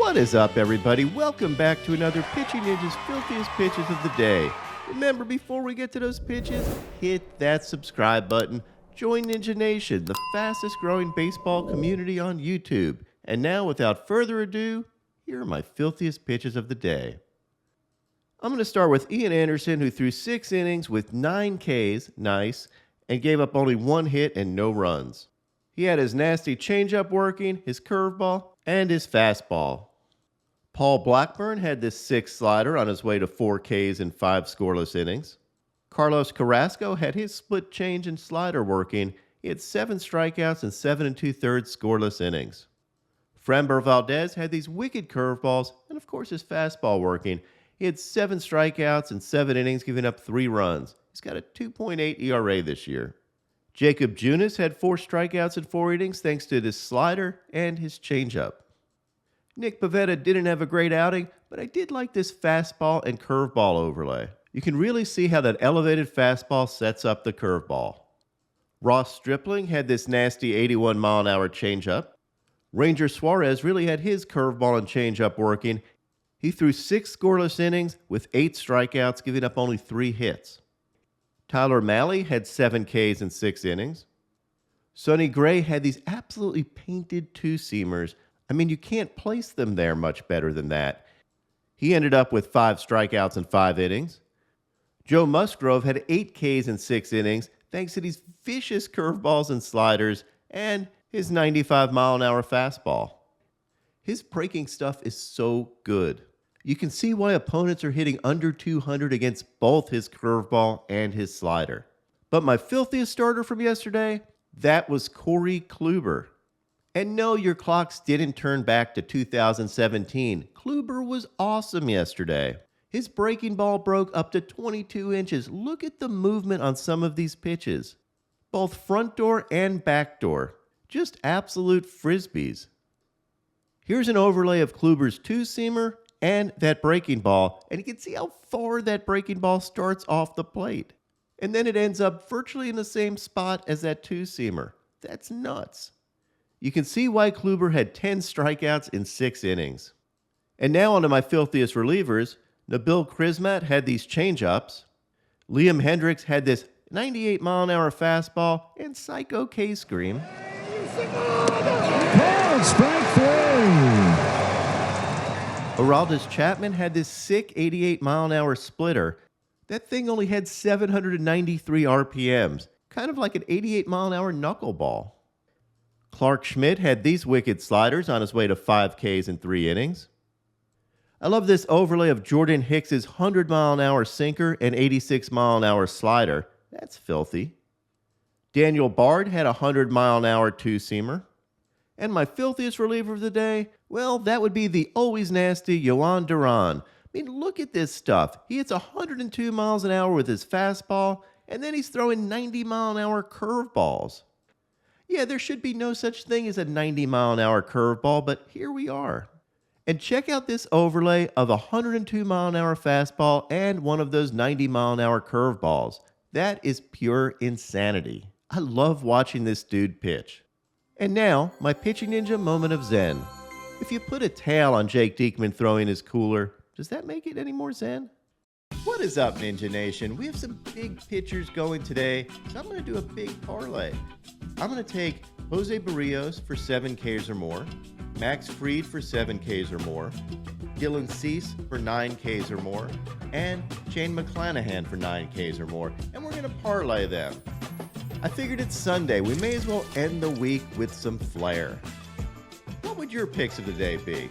What is up, everybody? Welcome back to another Pitching Ninja's Filthiest Pitches of the Day. Remember, before we get to those pitches, hit that subscribe button. Join Ninja Nation, the fastest growing baseball community on YouTube. And now, without further ado, here are my filthiest pitches of the day. I'm going to start with Ian Anderson, who threw 6 innings with 9 Ks, nice, and gave up only 1 hit and no runs. He had his nasty changeup working, his curveball, and his fastball. Paul Blackburn had this 6 slider on his way to 4 Ks and 5 scoreless innings. Carlos Carrasco had his split change and slider working. He had 7 strikeouts and 7 2/3 scoreless innings. Framber Valdez had these wicked curveballs and, of course, his fastball working. He had 7 strikeouts and 7 innings, giving up 3 runs. He's got a 2.8 ERA this year. Jacob Junis had 4 strikeouts and 4 innings thanks to his slider and his changeup. Nick Pivetta didn't have a great outing, but I did like this fastball and curveball overlay. You can really see how that elevated fastball sets up the curveball. Ross Stripling had this nasty 81-mile-an-hour changeup. Ranger Suarez really had his curveball and changeup working. He threw 6 scoreless innings with 8 strikeouts, giving up only 3 hits. Tyler Mahle had 7 Ks in 6 innings. Sonny Gray had these absolutely painted two-seamers. I mean, you can't place them there much better than that. He ended up with 5 strikeouts in 5 innings. Joe Musgrove had 8 Ks in 6 innings thanks to these vicious curveballs and sliders and his 95-mile-an-hour fastball. His breaking stuff is so good. You can see why opponents are hitting under 200 against both his curveball and his slider. But my filthiest starter from yesterday, that was Corey Kluber. And no, your clocks didn't turn back to 2017. Kluber was awesome yesterday. His breaking ball broke up to 22 inches. Look at the movement on some of these pitches. Both front door and back door. Just absolute frisbees. Here's an overlay of Kluber's two-seamer and that breaking ball, and you can see how far that breaking ball starts off the plate. And then it ends up virtually in the same spot as that two-seamer. That's nuts. You can see why Kluber had 10 strikeouts in 6 innings. And now onto my filthiest relievers. Nabil Crismatt had these changeups. Liam Hendriks had this 98-mile-an-hour fastball and psycho K-scream. Strike 3. Aroldis Chapman had this sick 88-mile-an-hour splitter. That thing only had 793 RPMs, kind of like an 88-mile-an-hour knuckleball. Clark Schmidt had these wicked sliders on his way to 5 Ks in 3 innings. I love this overlay of Jordan Hicks' 100-mile-an-hour sinker and 86-mile-an-hour slider. That's filthy. Daniel Bard had a 100-mile-an-hour two-seamer. And my filthiest reliever of the day, well, that would be the always nasty Jhoan Duran. I mean, look at this stuff. He hits 102 miles an hour with his fastball, and then he's throwing 90-mile-an-hour curveballs. Yeah, there should be no such thing as a 90-mile-an-hour curveball, but here we are. And check out this overlay of a 102-mile-an-hour fastball and one of those 90-mile-an-hour curveballs. That is pure insanity. I love watching this dude pitch. And now, my Pitching Ninja moment of zen. If you put a tail on Jake Diekman throwing his cooler, does that make it any more zen? What is up, Ninja Nation? We have some big pitchers going today, so I'm going to do a big parlay. I'm going to take Jose Barrios for 7 Ks or more, Max Fried for 7 Ks or more, Dylan Cease for 9 Ks or more, and Shane McClanahan for 9 Ks or more, and we're going to parlay them. I figured it's Sunday. We may as well end the week with some flair. What would your picks of the day be?